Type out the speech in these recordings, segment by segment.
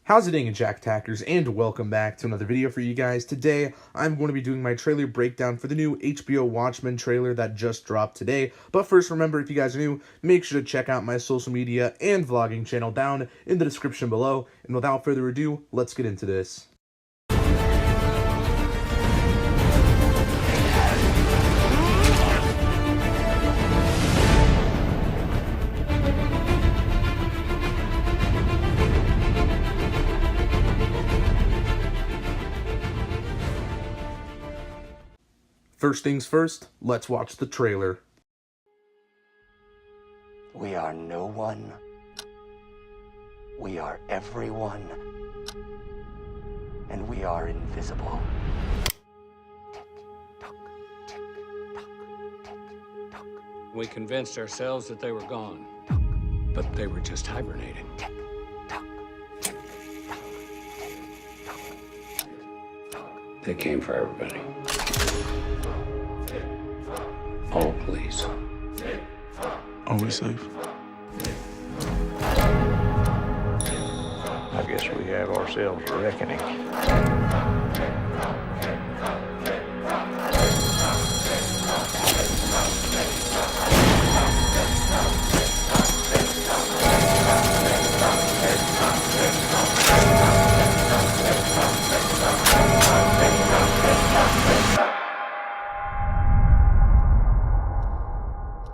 How's it going, Jack Tackers, and welcome back to another video for you guys. Today, I'm going to be doing my trailer breakdown for the new HBO Watchmen trailer that just dropped today. But first, remember, if you guys are new, make sure to check out my social media and vlogging channel down in the description below. And without further ado, let's get into this. First things first, let's watch the trailer. We are no one. We are everyone. And we are invisible. Tick-tock, tick-tock, tick-tock. We convinced ourselves that they were gone, but they were just hibernating. Tick-tock, tick-tock, tick-tock. They came for everybody. All police. Are we safe? I guess we have ourselves a reckoning.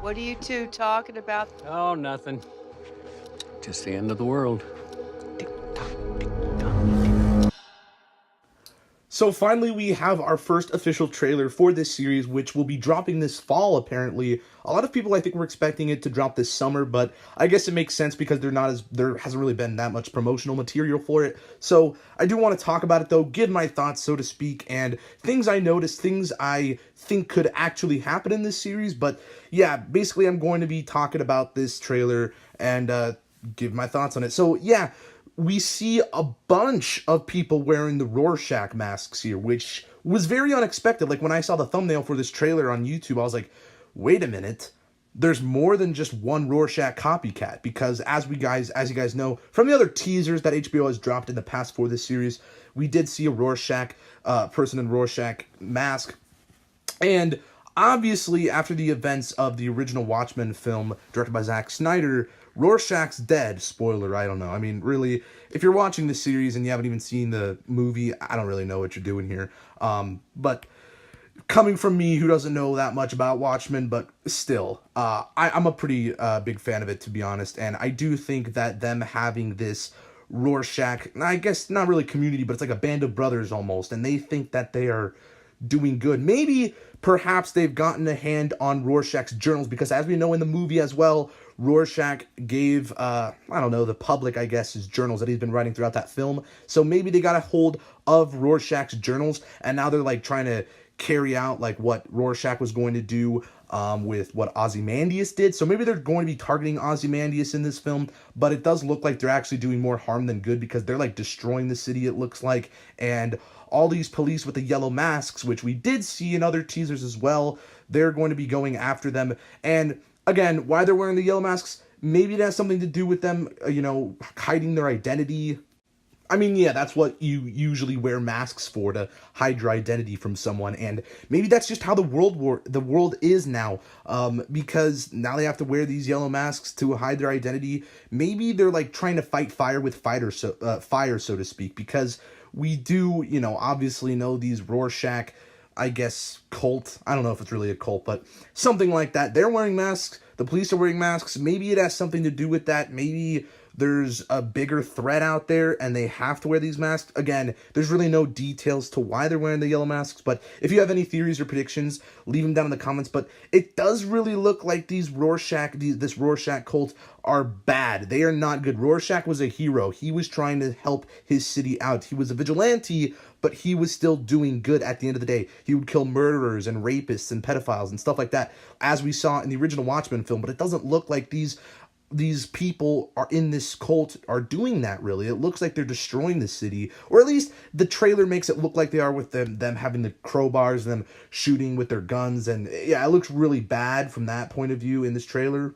What are you two talking about? Oh, nothing. Just the end of the world. So finally, we have our first official trailer for this series, which will be dropping this fall, apparently. A lot of people, I think, were expecting it to drop this summer, but I guess it makes sense because there hasn't really been that much promotional material for it. So I do want to talk about it, though, give my thoughts, so to speak, and things I noticed, things I think could actually happen in this series. But yeah, basically, I'm going to be talking about this trailer and give my thoughts on it. So yeah, we see a bunch of people wearing the Rorschach masks here, which was very unexpected. Like, when I saw the thumbnail for this trailer on YouTube, I was like, wait a minute, there's more than just one Rorschach copycat, because as you guys know from the other teasers that HBO has dropped in the past for this series, we did see a Rorschach person in Rorschach mask. And obviously, after the events of the original Watchmen film directed by Zack Snyder, Rorschach's dead. Spoiler, I don't know. I mean, really, if you're watching this series and you haven't even seen the movie, I don't really know what you're doing here. But coming from me, who doesn't know that much about Watchmen, but still, I'm a pretty big fan of it, to be honest. And I do think that them having this Rorschach, I guess not really community, but it's like a band of brothers almost, and they think that they are doing good. Maybe, perhaps they've gotten a hand on Rorschach's journals, because as we know in the movie as well, Rorschach gave, I don't know, the public, I guess, his journals that he's been writing throughout that film. So maybe they got a hold of Rorschach's journals, and now they're, like, trying to carry out, like, what Rorschach was going to do with what Ozymandias did. So maybe they're going to be targeting Ozymandias in this film, but it does look like they're actually doing more harm than good, because they're, like, destroying the city, it looks like, and all these police with the yellow masks, which we did see in other teasers as well, they're going to be going after them. And again, why they're wearing the yellow masks, maybe it has something to do with them, hiding their identity. I mean, yeah, that's what you usually wear masks for, to hide your identity from someone, and maybe that's just how the world is now, because now they have to wear these yellow masks to hide their identity. Maybe they're, like, trying to fight fire with fire, so to speak, because we do, obviously know these Rorschach, I guess, cult. I don't know if it's really a cult, but something like that. They're wearing masks. The police are wearing masks. Maybe it has something to do with that. Maybe there's a bigger threat out there and they have to wear these masks. Again, there's really no details to why they're wearing the yellow masks, but if you have any theories or predictions, leave them down in the comments. But it does really look like this Rorschach cult are bad. They are not good. Rorschach was a hero. He was trying to help his city out. He was a vigilante, but he was still doing good at the end of the day. He would kill murderers and rapists and pedophiles and stuff like that, as we saw in the original Watchmen film. But it doesn't look like these people are in this cult are doing that, really. It looks like they're destroying the city, or at least the trailer makes it look like they are, with them having the crowbars and them shooting with their guns. And yeah, it looks really bad from that point of view in this trailer.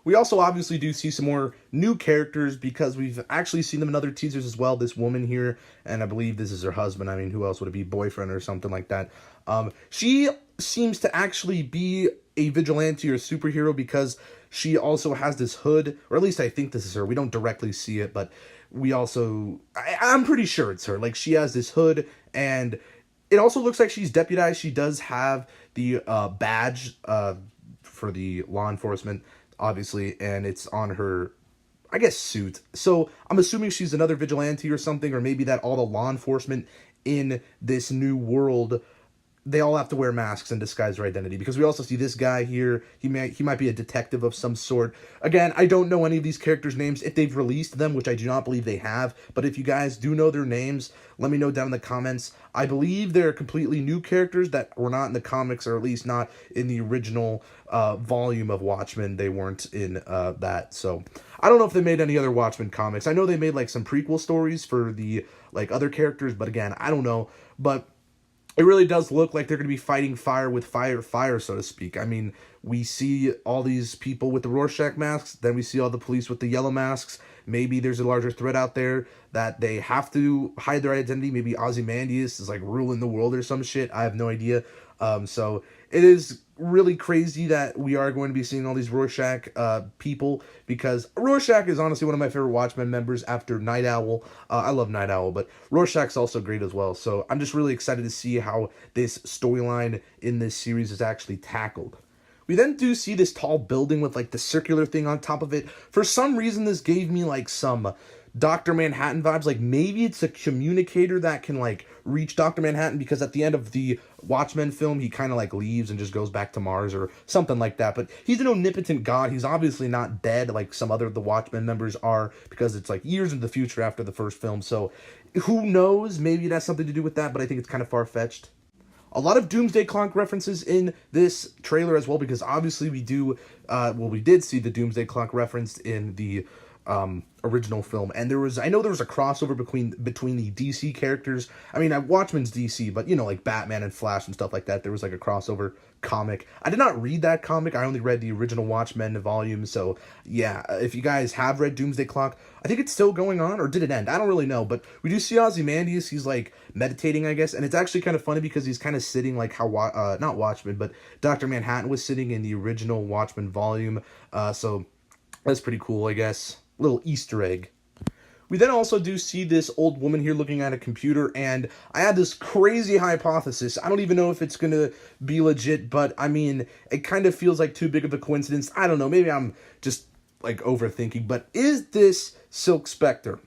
We also obviously do see some more new characters because we've actually seen them in other teasers as well. This woman here, and I believe this is her husband. I mean, who else would it be? Boyfriend or something like that. She seems to actually be a vigilante or superhero because she also has this hood, or at least I think this is her. We don't directly see it, but we also... I'm pretty sure it's her. Like, she has this hood, and it also looks like she's deputized. She does have the badge for the law enforcement, obviously, and it's on her, I guess, suit. So I'm assuming she's another vigilante or something, or maybe that all the law enforcement in this new world, they all have to wear masks and disguise their identity, because we also see this guy here. He might be a detective of some sort. Again, I don't know any of these characters' names, if they've released them, which I do not believe they have, but if you guys do know their names, let me know down in the comments. I believe they're completely new characters that were not in the comics, or at least not in the original volume of Watchmen. They weren't in that, so I don't know if they made any other Watchmen comics. I know they made like some prequel stories for the like other characters, but again, I don't know. But it really does look like they're going to be fighting fire with fire, so to speak. I mean, we see all these people with the Rorschach masks, then we see all the police with the yellow masks. Maybe there's a larger threat out there that they have to hide their identity. Maybe Ozymandias is like ruling the world or some shit. I have no idea. So it is really crazy that we are going to be seeing all these Rorschach people, because Rorschach is honestly one of my favorite Watchmen members after Night Owl. I love Night Owl, but Rorschach's also great as well. So I'm just really excited to see how this storyline in this series is actually tackled. We then do see this tall building with like the circular thing on top of it. For some reason, this gave me like some Dr. Manhattan vibes. Like maybe it's a communicator that can like reach Dr. Manhattan, because at the end of the Watchmen film, he kind of like leaves and just goes back to Mars or something like that. But he's an omnipotent god. He's obviously not dead like some other of the Watchmen members are, because it's like years in the future after the first film. So who knows? Maybe it has something to do with that, but I think it's kind of far-fetched. A lot of Doomsday Clock references in this trailer as well, because obviously we did see the Doomsday Clock referenced in the original film, and I know there was a crossover between the DC characters. I mean, Watchmen's DC, but you know, like Batman and Flash and stuff like that, there was like a crossover comic. I did not read that comic. I only read the original Watchmen volume. So yeah, if you guys have read Doomsday Clock, I think it's still going on, or did it end? I don't really know, but we do see Ozymandias. He's like meditating, I guess, and it's actually kind of funny because he's kind of sitting like how not Watchmen, but Dr. Manhattan was sitting in the original Watchmen volume. So that's pretty cool, I guess. Little Easter egg. We then also do see this old woman here looking at a computer, and I had this crazy hypothesis. I don't even know if it's going to be legit, but I mean, it kind of feels like too big of a coincidence. I don't know, maybe I'm just like overthinking, but is this Silk Spectre?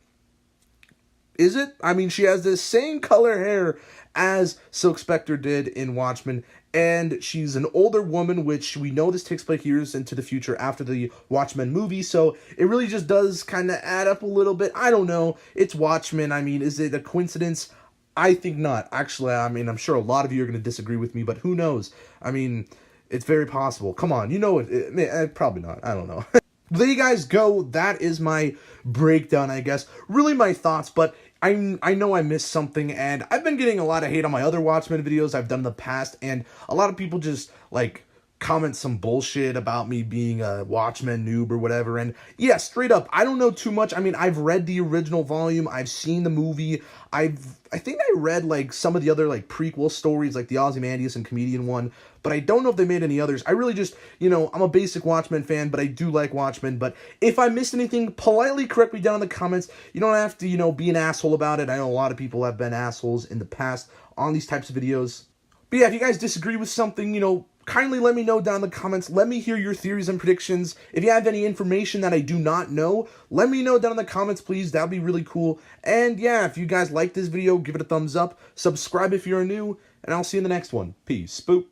Is it? I mean, she has the same color hair as Silk Spectre did in Watchmen, and she's an older woman, which we know this takes place years into the future after the Watchmen movie, so it really just does kind of add up a little bit. I don't know. It's Watchmen. I mean, is it a coincidence? I think not. Actually, I mean, I'm sure a lot of you are going to disagree with me, but who knows? I mean, it's very possible. Come on, you know it probably not. I don't know. There you guys go. That is my breakdown, I guess. Really my thoughts, but I know I missed something, and I've been getting a lot of hate on my other Watchmen videos I've done in the past, and a lot of people just, like, comment some bullshit about me being a Watchmen noob or whatever, and yeah, straight up, I don't know too much. I mean, I've read the original volume, I've seen the movie, I think I read, like, some of the other, like, prequel stories, like the Ozymandias and Comedian one, but I don't know if they made any others. I really just, you know, I'm a basic Watchmen fan, but I do like Watchmen, but if I missed anything, politely correct me down in the comments. You don't have to, you know, be an asshole about it. I know a lot of people have been assholes in the past on these types of videos. But yeah, if you guys disagree with something, you know, kindly let me know down in the comments. Let me hear your theories and predictions. If you have any information that I do not know, let me know down in the comments, please. That would be really cool. And yeah, if you guys like this video, give it a thumbs up. Subscribe if you're new. And I'll see you in the next one. Peace. Boop.